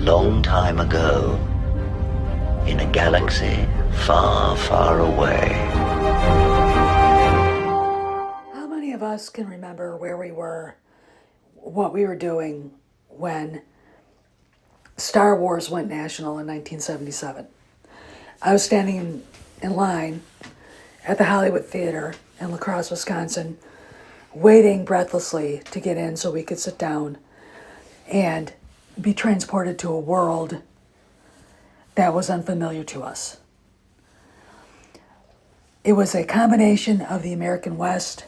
long time ago, in a galaxy far, far away. How many of us can remember where we were, what we were doing when Star Wars went national in 1977? I was standing in line at the Hollywood Theater in La Crosse, Wisconsin, waiting breathlessly to get in so we could sit down and be transported to a world that was unfamiliar to us. It was a combination of the American West,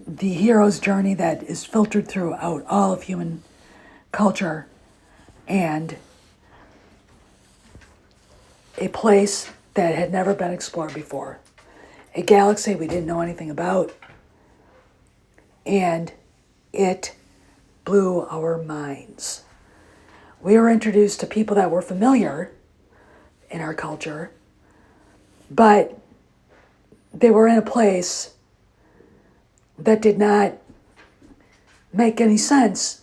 the hero's journey that is filtered throughout all of human culture, and a place that had never been explored before, a galaxy we didn't know anything about, and it blew our minds. We were introduced to people that were familiar in our culture, but they were in a place that did not make any sense,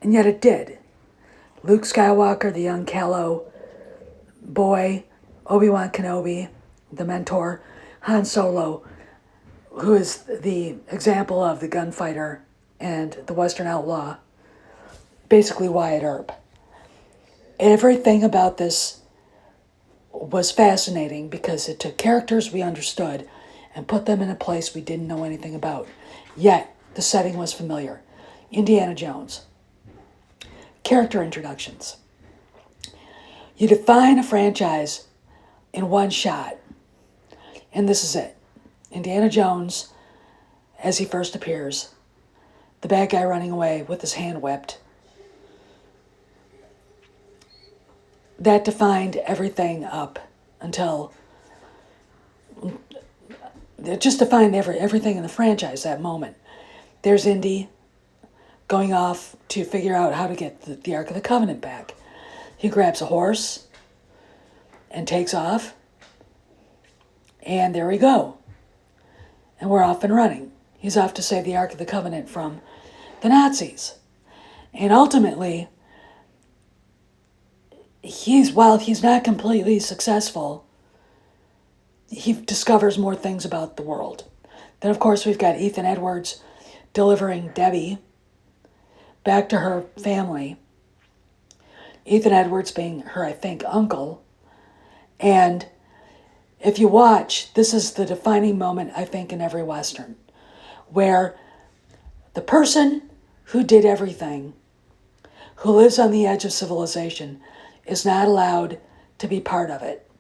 and yet it did. Luke Skywalker, the young Kylo boy, Obi-Wan Kenobi, the mentor, Han Solo, who is the example of the gunfighter and the Western outlaw, basically Wyatt Earp. Everything about this was fascinating because it took characters we understood and put them in a place we didn't know anything about. Yet, the setting was familiar. Indiana Jones. Character introductions. You define a franchise in one shot, and this is it. Indiana Jones, as he first appears, the bad guy running away with his hand whipped. That defined everything up until, it just defined everything in the franchise, that moment. There's Indy going off to figure out how to get the Ark of the Covenant back. He grabs a horse and takes off, and there we go. And we're off and running. He's off to save the Ark of the Covenant from the Nazis. And ultimately, while he's not completely successful, he discovers more things about the world. Then, of course, we've got Ethan Edwards delivering Debbie back to her family. Ethan Edwards being her, I think, uncle. And if you watch, this is the defining moment, I think, in every Western, where the person who did everything, who lives on the edge of civilization, is not allowed to be part of it.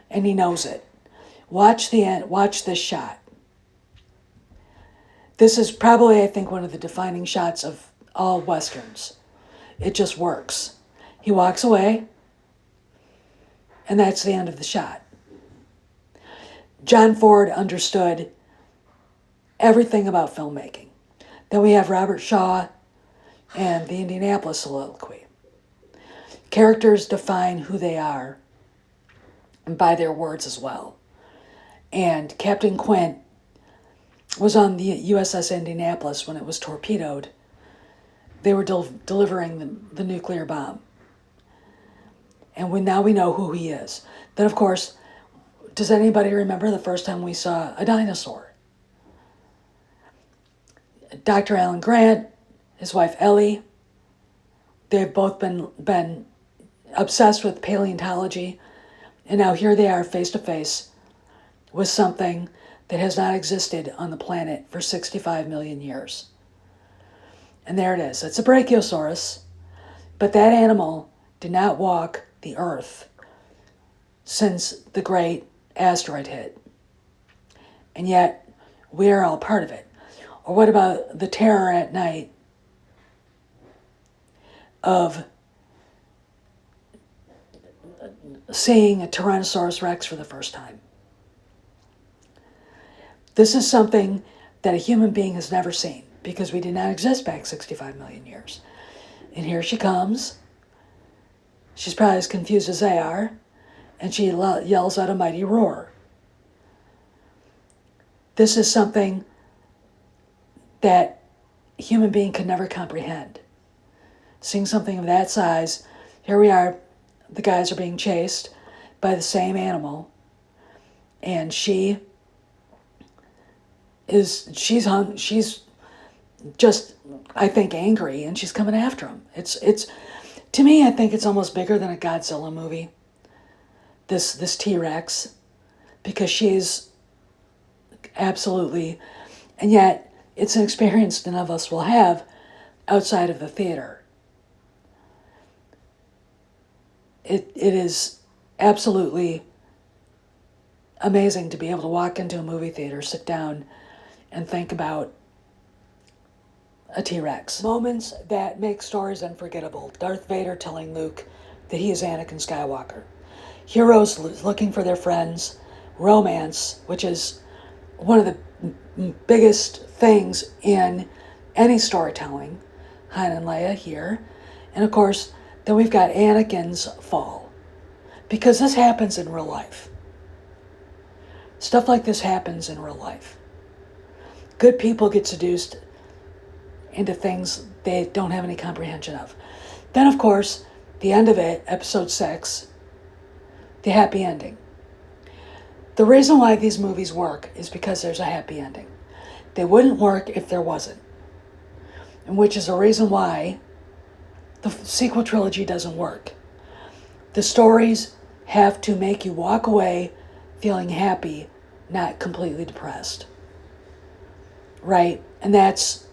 And he knows it. Watch the end. Watch this shot. This is probably, I think, one of the defining shots of all Westerns. It just works. He walks away, and that's the end of the shot. John Ford understood everything about filmmaking. Then we have Robert Shaw and the Indianapolis soliloquy. Characters define who they are, and by their words as well. And Captain Quint was on the USS Indianapolis when it was torpedoed. They were delivering the nuclear bomb. And now we know who he is. Then, of course, does anybody remember the first time we saw a dinosaur? Dr. Alan Grant, his wife Ellie, they've both been obsessed with paleontology, and now here they are face to face with something that has not existed on the planet for 65 million years. And there it is. It's a brachiosaurus, but that animal did not walk the earth since the great asteroid hit. And yet, we are all part of it. Or what about the terror at night of seeing a Tyrannosaurus Rex for the first time? This is something that a human being has never seen because we did not exist back 65 million years. And here she comes. She's probably as confused as they are, and she yells out a mighty roar. This is something that human being could never comprehend. Seeing something of that size, here we are, the guys are being chased by the same animal, and she's just, I think, angry, and she's coming after him. It's to me, I think it's almost bigger than a Godzilla movie. This T-Rex, because she's absolutely, and yet it's an experience none of us will have outside of the theater. It is absolutely amazing to be able to walk into a movie theater, sit down, and think about a T-Rex. Moments that make stories unforgettable. Darth Vader telling Luke that he is Anakin Skywalker. Heroes looking for their friends. Romance, which is one of the biggest things in any storytelling. Han and Leia here. And of course, then we've got Anakin's fall. Because this happens in real life. Stuff like this happens in real life. Good people get seduced into things they don't have any comprehension of. Then, of course, the end of it, episode 6, the happy ending. The reason why these movies work is because there's a happy ending. They wouldn't work if there wasn't. And which is the reason why the sequel trilogy doesn't work. The stories have to make you walk away feeling happy, not completely depressed. Right? And that's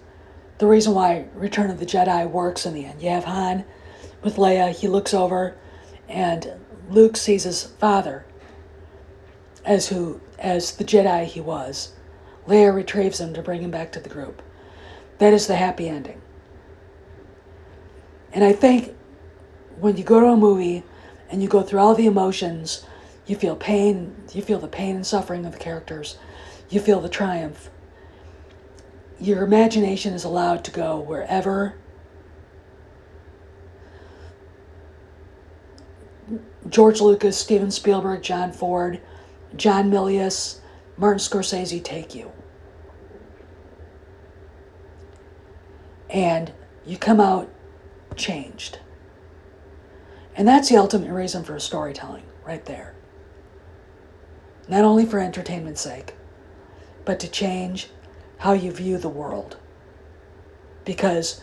the reason why Return of the Jedi works in the end. You have Han with Leia, he looks over, and Luke sees his father as the Jedi he was. Leia retrieves him to bring him back to the group. That is the happy ending. And I think when you go to a movie and you go through all the emotions, you feel pain, you feel the pain and suffering of the characters, you feel the triumph. Your imagination is allowed to go wherever George Lucas, Steven Spielberg, John Ford, John Milius, Martin Scorsese take you. And you come out changed. And that's the ultimate reason for storytelling, right there. Not only for entertainment's sake, but to change how you view the world. Because,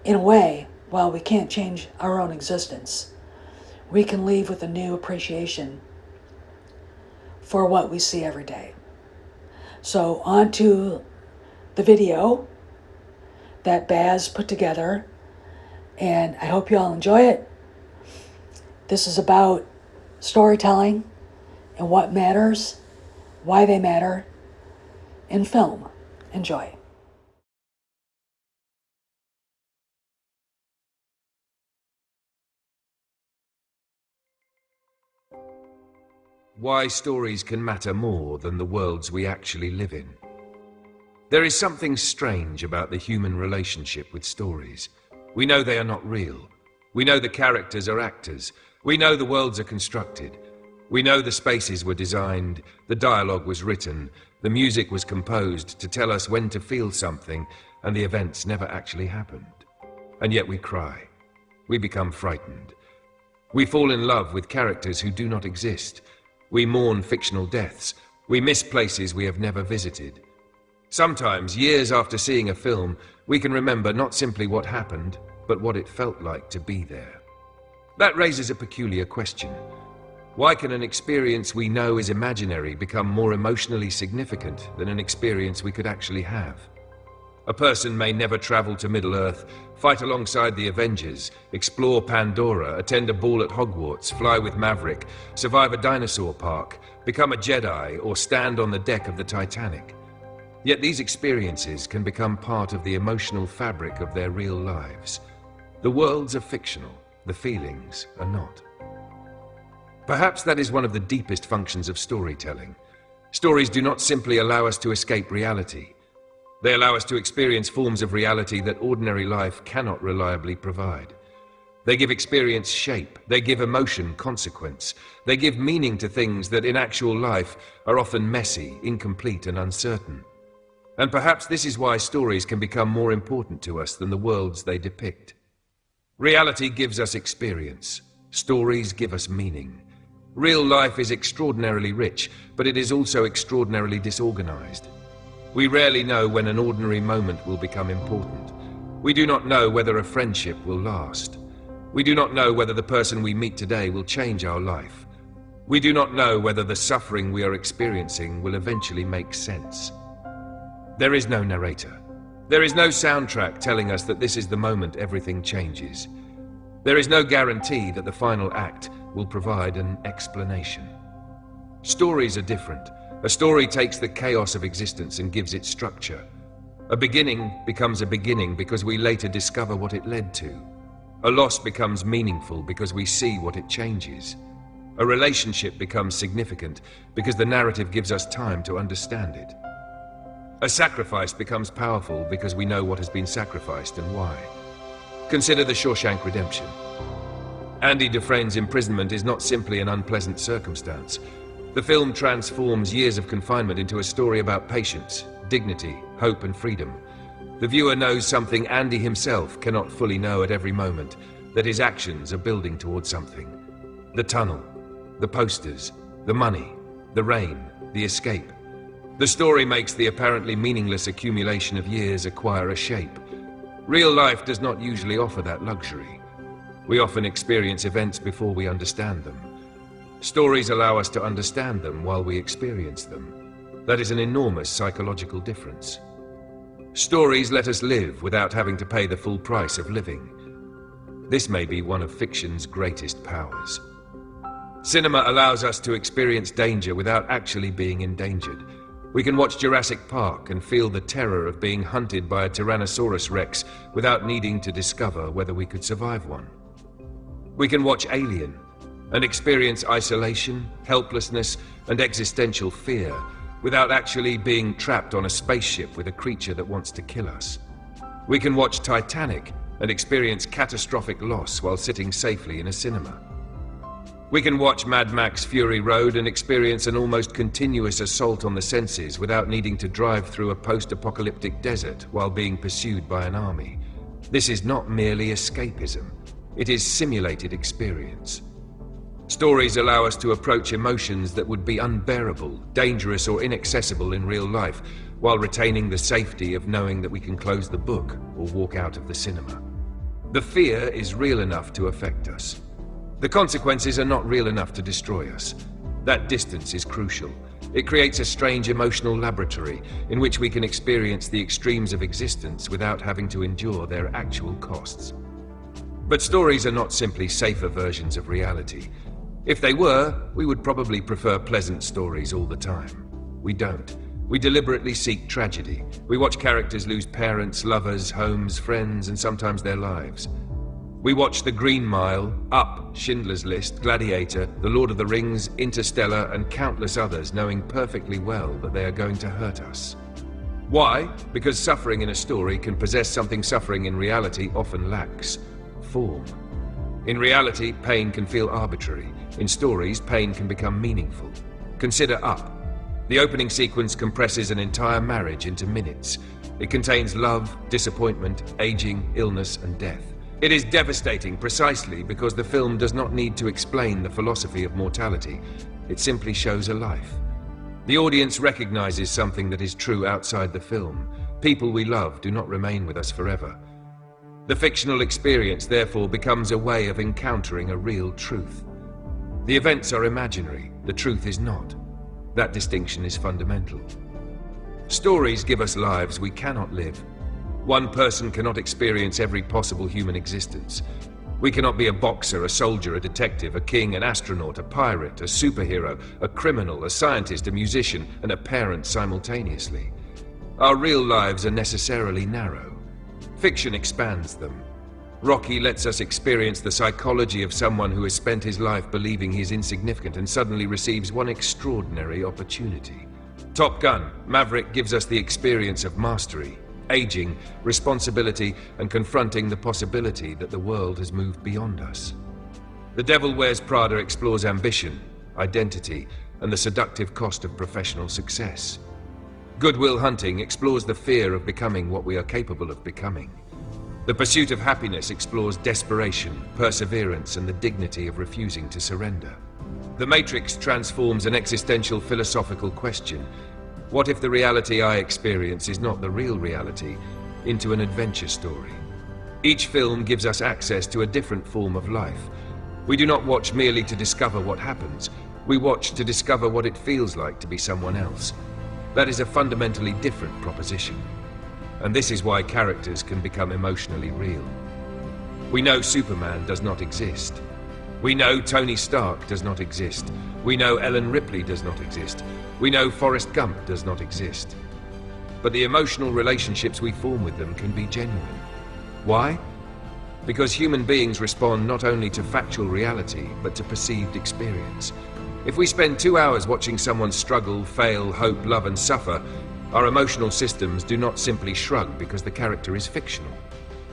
in a way, while we can't change our own existence, we can leave with a new appreciation for what we see every day. So, on to the video that Baz put together, and I hope you all enjoy it. This is about storytelling and what matters, why they matter in film. Enjoy. Why stories can matter more than the worlds we actually live in. There is something strange about the human relationship with stories. We know they are not real. We know the characters are actors. We know the worlds are constructed. We know the spaces were designed, the dialogue was written, the music was composed to tell us when to feel something, and the events never actually happened. And yet we cry. We become frightened. We fall in love with characters who do not exist. We mourn fictional deaths. We miss places we have never visited. Sometimes, years after seeing a film, we can remember not simply what happened, but what it felt like to be there. That raises a peculiar question. Why can an experience we know is imaginary become more emotionally significant than an experience we could actually have? A person may never travel to Middle-earth, fight alongside the Avengers, explore Pandora, attend a ball at Hogwarts, fly with Maverick, survive a dinosaur park, become a Jedi, or stand on the deck of the Titanic. Yet these experiences can become part of the emotional fabric of their real lives. The worlds are fictional, the feelings are not. Perhaps that is one of the deepest functions of storytelling. Stories do not simply allow us to escape reality. They allow us to experience forms of reality that ordinary life cannot reliably provide. They give experience shape. They give emotion consequence. They give meaning to things that in actual life are often messy, incomplete, and uncertain. And perhaps this is why stories can become more important to us than the worlds they depict. Reality gives us experience. Stories give us meaning. Real life is extraordinarily rich, but it is also extraordinarily disorganized. We rarely know when an ordinary moment will become important. We do not know whether a friendship will last. We do not know whether the person we meet today will change our life. We do not know whether the suffering we are experiencing will eventually make sense. There is no narrator. There is no soundtrack telling us that this is the moment everything changes. There is no guarantee that the final act will provide an explanation. Stories are different. A story takes the chaos of existence and gives it structure. A beginning becomes a beginning because we later discover what it led to. A loss becomes meaningful because we see what it changes. A relationship becomes significant because the narrative gives us time to understand it. A sacrifice becomes powerful because we know what has been sacrificed and why. Consider The Shawshank Redemption. Andy Dufresne's imprisonment is not simply an unpleasant circumstance. The film transforms years of confinement into a story about patience, dignity, hope, and freedom. The viewer knows something Andy himself cannot fully know at every moment, that his actions are building towards something. The tunnel, the posters, the money, the rain, the escape. The story makes the apparently meaningless accumulation of years acquire a shape. Real life does not usually offer that luxury. We often experience events before we understand them. Stories allow us to understand them while we experience them. That is an enormous psychological difference. Stories let us live without having to pay the full price of living. This may be one of fiction's greatest powers. Cinema allows us to experience danger without actually being endangered. We can watch Jurassic Park and feel the terror of being hunted by a Tyrannosaurus Rex without needing to discover whether we could survive one. We can watch Alien and experience isolation, helplessness, and existential fear without actually being trapped on a spaceship with a creature that wants to kill us. We can watch Titanic and experience catastrophic loss while sitting safely in a cinema. We can watch Mad Max Fury Road and experience an almost continuous assault on the senses without needing to drive through a post-apocalyptic desert while being pursued by an army. This is not merely escapism. It is simulated experience. Stories allow us to approach emotions that would be unbearable, dangerous, or inaccessible in real life, while retaining the safety of knowing that we can close the book or walk out of the cinema. The fear is real enough to affect us. The consequences are not real enough to destroy us. That distance is crucial. It creates a strange emotional laboratory in which we can experience the extremes of existence without having to endure their actual costs. But stories are not simply safer versions of reality. If they were, we would probably prefer pleasant stories all the time. We don't. We deliberately seek tragedy. We watch characters lose parents, lovers, homes, friends, and sometimes their lives. We watch The Green Mile, Up, Schindler's List, Gladiator, The Lord of the Rings, Interstellar, and countless others, knowing perfectly well that they are going to hurt us. Why? Because suffering in a story can possess something suffering in reality often lacks: form. In reality, pain can feel arbitrary. In stories, pain can become meaningful. Consider Up. The opening sequence compresses an entire marriage into minutes. It contains love, disappointment, aging, illness, and death. It is devastating precisely because the film does not need to explain the philosophy of mortality. It simply shows a life. The audience recognizes something that is true outside the film. People we love do not remain with us forever. The fictional experience, therefore, becomes a way of encountering a real truth. The events are imaginary, the truth is not. That distinction is fundamental. Stories give us lives we cannot live. One person cannot experience every possible human existence. We cannot be a boxer, a soldier, a detective, a king, an astronaut, a pirate, a superhero, a criminal, a scientist, a musician, and a parent simultaneously. Our real lives are necessarily narrow. Fiction expands them. Rocky lets us experience the psychology of someone who has spent his life believing he is insignificant and suddenly receives one extraordinary opportunity. Top Gun, Maverick gives us the experience of mastery, aging, responsibility, and confronting the possibility that the world has moved beyond us. The Devil Wears Prada explores ambition, identity, and the seductive cost of professional success. Good Will Hunting explores the fear of becoming what we are capable of becoming. The Pursuit of Happiness explores desperation, perseverance, and the dignity of refusing to surrender. The Matrix transforms an existential philosophical question, what if the reality I experience is not the real reality, into an adventure story. Each film gives us access to a different form of life. We do not watch merely to discover what happens, we watch to discover what it feels like to be someone else. That is a fundamentally different proposition. And this is why characters can become emotionally real. We know Superman does not exist. We know Tony Stark does not exist. We know Ellen Ripley does not exist. We know Forrest Gump does not exist. But the emotional relationships we form with them can be genuine. Why? Because human beings respond not only to factual reality, but to perceived experience. If we spend 2 hours watching someone struggle, fail, hope, love, and suffer, our emotional systems do not simply shrug because the character is fictional.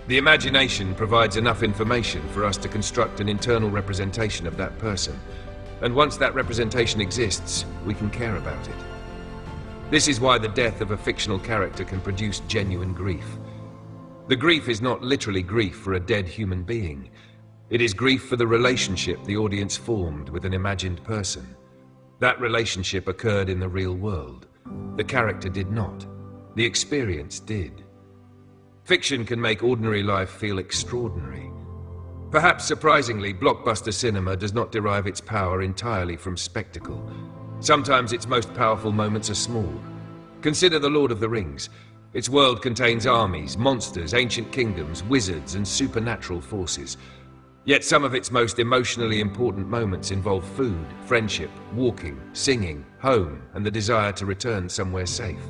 The imagination provides enough information for us to construct an internal representation of that person. And once that representation exists, we can care about it. This is why the death of a fictional character can produce genuine grief. The grief is not literally grief for a dead human being. It is grief for the relationship the audience formed with an imagined person. That relationship occurred in the real world. The character did not. The experience did. Fiction can make ordinary life feel extraordinary. Perhaps surprisingly, blockbuster cinema does not derive its power entirely from spectacle. Sometimes its most powerful moments are small. Consider The Lord of the Rings. Its world contains armies, monsters, ancient kingdoms, wizards, and supernatural forces. Yet some of its most emotionally important moments involve food, friendship, walking, singing, home, and the desire to return somewhere safe.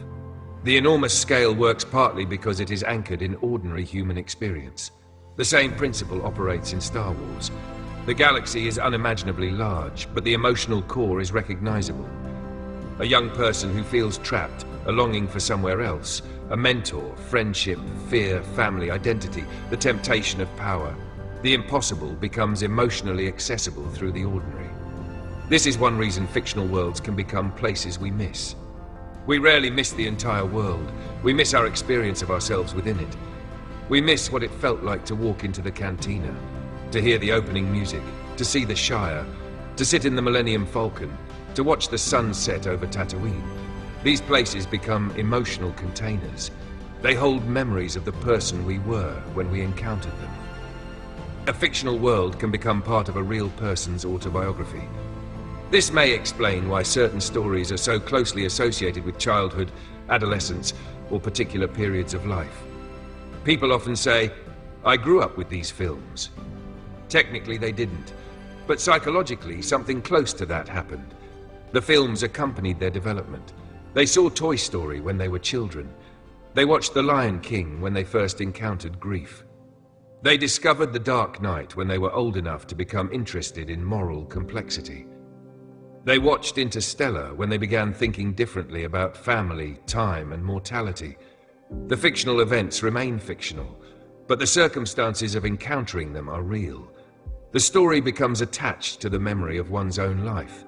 The enormous scale works partly because it is anchored in ordinary human experience. The same principle operates in Star Wars. The galaxy is unimaginably large, but the emotional core is recognizable. A young person who feels trapped, a longing for somewhere else, a mentor, friendship, fear, family, identity, the temptation of power. The impossible becomes emotionally accessible through the ordinary. This is one reason fictional worlds can become places we miss. We rarely miss the entire world. We miss our experience of ourselves within it. We miss what it felt like to walk into the cantina, to hear the opening music, to see the Shire, to sit in the Millennium Falcon, to watch the sun set over Tatooine. These places become emotional containers. They hold memories of the person we were when we encountered them. A fictional world can become part of a real person's autobiography. This may explain why certain stories are so closely associated with childhood, adolescence, or particular periods of life. People often say, "I grew up with these films." Technically, they didn't, but psychologically, something close to that happened. The films accompanied their development. They saw Toy Story when they were children. They watched The Lion King when they first encountered grief. They discovered The Dark Knight when they were old enough to become interested in moral complexity. They watched Interstellar when they began thinking differently about family, time, and mortality. The fictional events remain fictional, but the circumstances of encountering them are real. The story becomes attached to the memory of one's own life.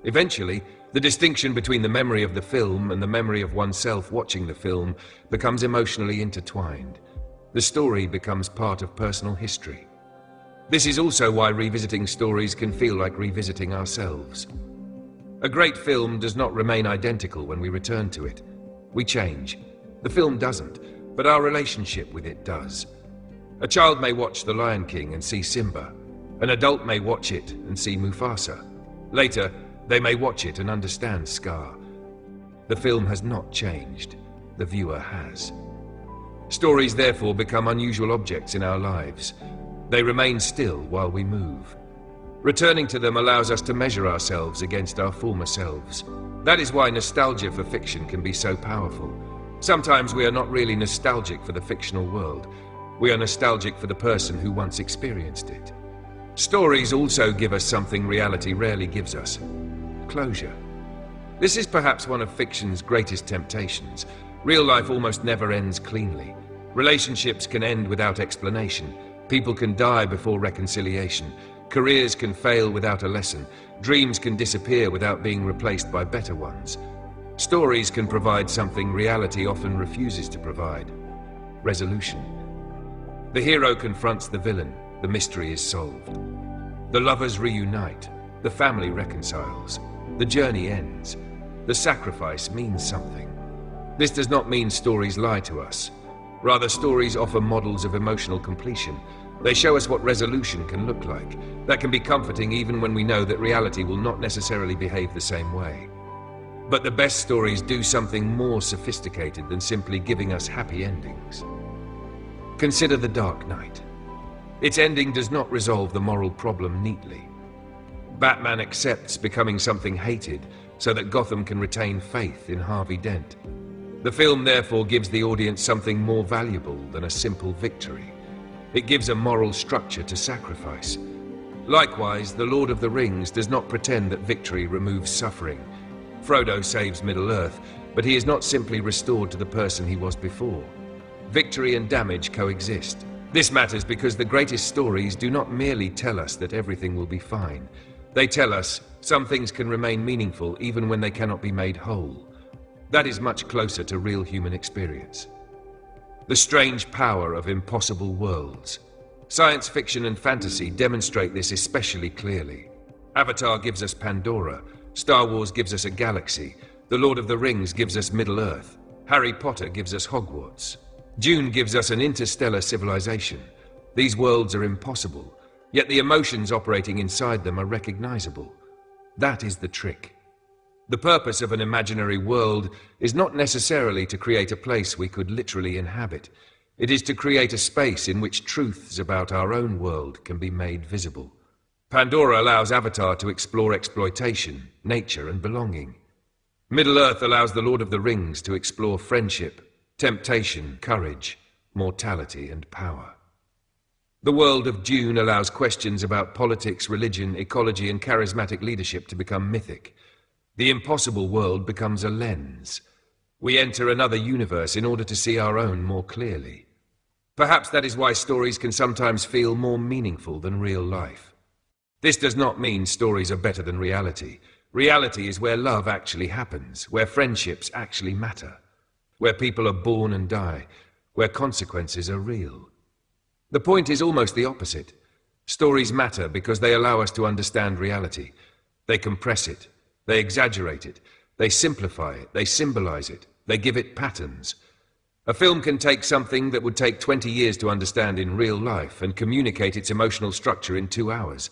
Eventually, the distinction between the memory of the film and the memory of oneself watching the film becomes emotionally intertwined. The story becomes part of personal history. This is also why revisiting stories can feel like revisiting ourselves. A great film does not remain identical when we return to it. We change. The film doesn't, but our relationship with it does. A child may watch The Lion King and see Simba. An adult may watch it and see Mufasa. Later, they may watch it and understand Scar. The film has not changed. The viewer has. Stories therefore become unusual objects in our lives. They remain still while we move. Returning to them allows us to measure ourselves against our former selves. That is why nostalgia for fiction can be so powerful. Sometimes we are not really nostalgic for the fictional world. We are nostalgic for the person who once experienced it. Stories also give us something reality rarely gives us: closure. This is perhaps one of fiction's greatest temptations. Real life almost never ends cleanly. Relationships can end without explanation. People can die before reconciliation. Careers can fail without a lesson. Dreams can disappear without being replaced by better ones. Stories can provide something reality often refuses to provide: resolution. The hero confronts the villain, the mystery is solved. The lovers reunite, the family reconciles, the journey ends, the sacrifice means something. This does not mean stories lie to us. Rather, stories offer models of emotional completion. They show us what resolution can look like. That can be comforting even when we know that reality will not necessarily behave the same way. But the best stories do something more sophisticated than simply giving us happy endings. Consider The Dark Knight. Its ending does not resolve the moral problem neatly. Batman accepts becoming something hated so that Gotham can retain faith in Harvey Dent. The film therefore gives the audience something more valuable than a simple victory. It gives a moral structure to sacrifice. Likewise, The Lord of the Rings does not pretend that victory removes suffering. Frodo saves Middle-earth, but he is not simply restored to the person he was before. Victory and damage coexist. This matters because the greatest stories do not merely tell us that everything will be fine. They tell us some things can remain meaningful even when they cannot be made whole. That is much closer to real human experience. The strange power of impossible worlds. Science fiction and fantasy demonstrate this especially clearly. Avatar gives us Pandora, Star Wars gives us a galaxy, The Lord of the Rings gives us Middle-earth, Harry Potter gives us Hogwarts. Dune gives us an interstellar civilization. These worlds are impossible, yet the emotions operating inside them are recognizable. That is the trick. The purpose of an imaginary world is not necessarily to create a place we could literally inhabit. It is to create a space in which truths about our own world can be made visible. Pandora allows Avatar to explore exploitation, nature, and belonging. Middle-earth allows The Lord of the Rings to explore friendship, temptation, courage, mortality, and power. The world of Dune allows questions about politics, religion, ecology, and charismatic leadership to become mythic. The impossible world becomes a lens. We enter another universe in order to see our own more clearly. Perhaps that is why stories can sometimes feel more meaningful than real life. This does not mean stories are better than reality. Reality is where love actually happens, where friendships actually matter, where people are born and die, where consequences are real. The point is almost the opposite. Stories matter because they allow us to understand reality. They compress it, they exaggerate it, they simplify it, they symbolize it, they give it patterns. A film can take something that would take 20 years to understand in real life and communicate its emotional structure in 2 hours.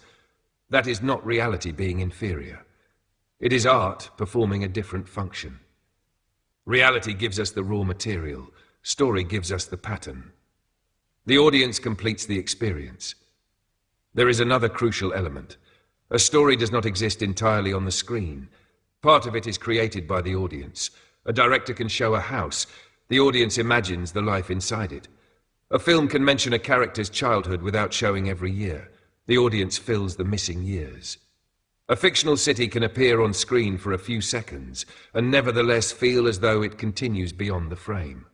That is not reality being inferior. It is art performing a different function. Reality gives us the raw material. Story gives us the pattern. The audience completes the experience. There is another crucial element. A story does not exist entirely on the screen. Part of it is created by the audience. A director can show a house. The audience imagines the life inside it. A film can mention a character's childhood without showing every year. The audience fills the missing years. A fictional city can appear on screen for a few seconds and nevertheless feel as though it continues beyond the frame.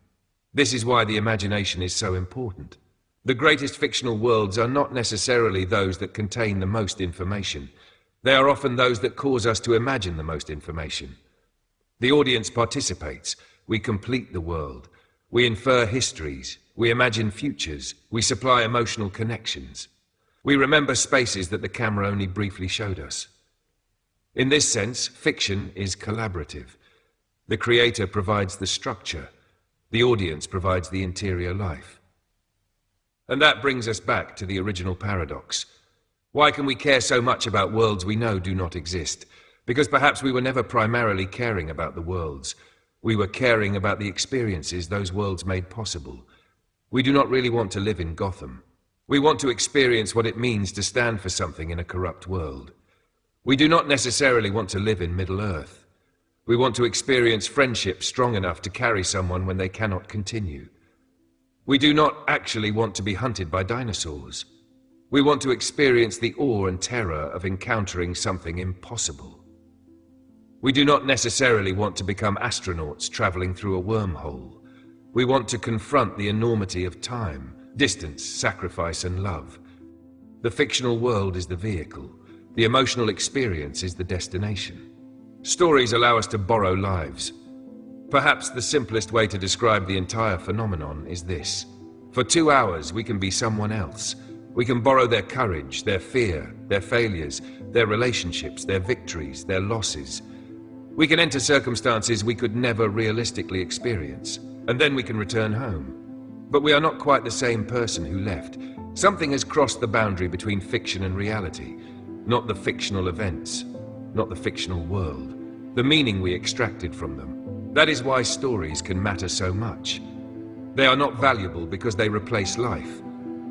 This is why the imagination is so important. The greatest fictional worlds are not necessarily those that contain the most information. They are often those that cause us to imagine the most information. The audience participates. We complete the world. We infer histories. We imagine futures. We supply emotional connections. We remember spaces that the camera only briefly showed us. In this sense, fiction is collaborative. The creator provides the structure. The audience provides the interior life. And that brings us back to the original paradox. Why can we care so much about worlds we know do not exist? Because perhaps we were never primarily caring about the worlds. We were caring about the experiences those worlds made possible. We do not really want to live in Gotham. We want to experience what it means to stand for something in a corrupt world. We do not necessarily want to live in Middle-earth. We want to experience friendship strong enough to carry someone when they cannot continue. We do not actually want to be hunted by dinosaurs. We want to experience the awe and terror of encountering something impossible. We do not necessarily want to become astronauts traveling through a wormhole. We want to confront the enormity of time, distance, sacrifice, and love. The fictional world is the vehicle. The emotional experience is the destination. Stories allow us to borrow lives. Perhaps the simplest way to describe the entire phenomenon is this. For 2 hours, we can be someone else. We can borrow their courage, their fear, their failures, their relationships, their victories, their losses. We can enter circumstances we could never realistically experience, and then we can return home. But we are not quite the same person who left. Something has crossed the boundary between fiction and reality. Not the fictional events, not the fictional world, the meaning we extracted from them. That is why stories can matter so much. They are not valuable because they replace life.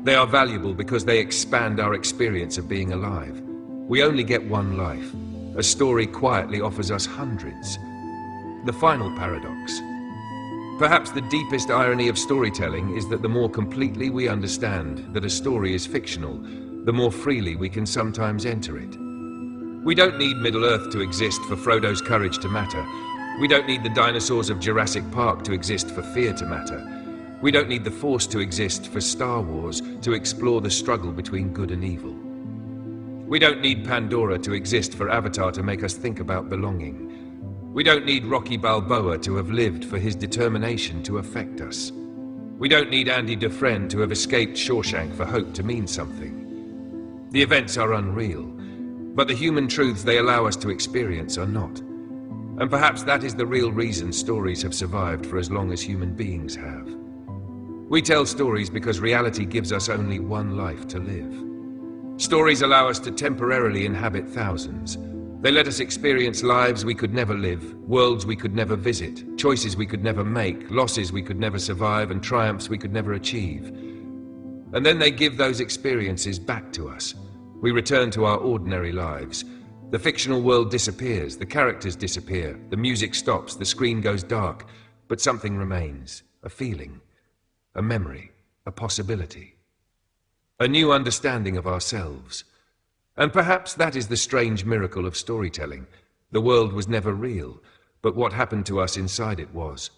They are valuable because they expand our experience of being alive. We only get one life. A story quietly offers us hundreds. The final paradox. Perhaps the deepest irony of storytelling is that the more completely we understand that a story is fictional, the more freely we can sometimes enter it. We don't need Middle-earth to exist for Frodo's courage to matter. We don't need the dinosaurs of Jurassic Park to exist for fear to matter. We don't need the Force to exist for Star Wars to explore the struggle between good and evil. We don't need Pandora to exist for Avatar to make us think about belonging. We don't need Rocky Balboa to have lived for his determination to affect us. We don't need Andy Dufresne to have escaped Shawshank for hope to mean something. The events are unreal, but the human truths they allow us to experience are not. And perhaps that is the real reason stories have survived for as long as human beings have. We tell stories because reality gives us only one life to live. Stories allow us to temporarily inhabit thousands. They let us experience lives we could never live, worlds we could never visit, choices we could never make, losses we could never survive, and triumphs we could never achieve. And then they give those experiences back to us. We return to our ordinary lives. The fictional world disappears, the characters disappear, the music stops, the screen goes dark, but something remains, a feeling, a memory, a possibility, a new understanding of ourselves. And perhaps that is the strange miracle of storytelling. The world was never real, but what happened to us inside it was.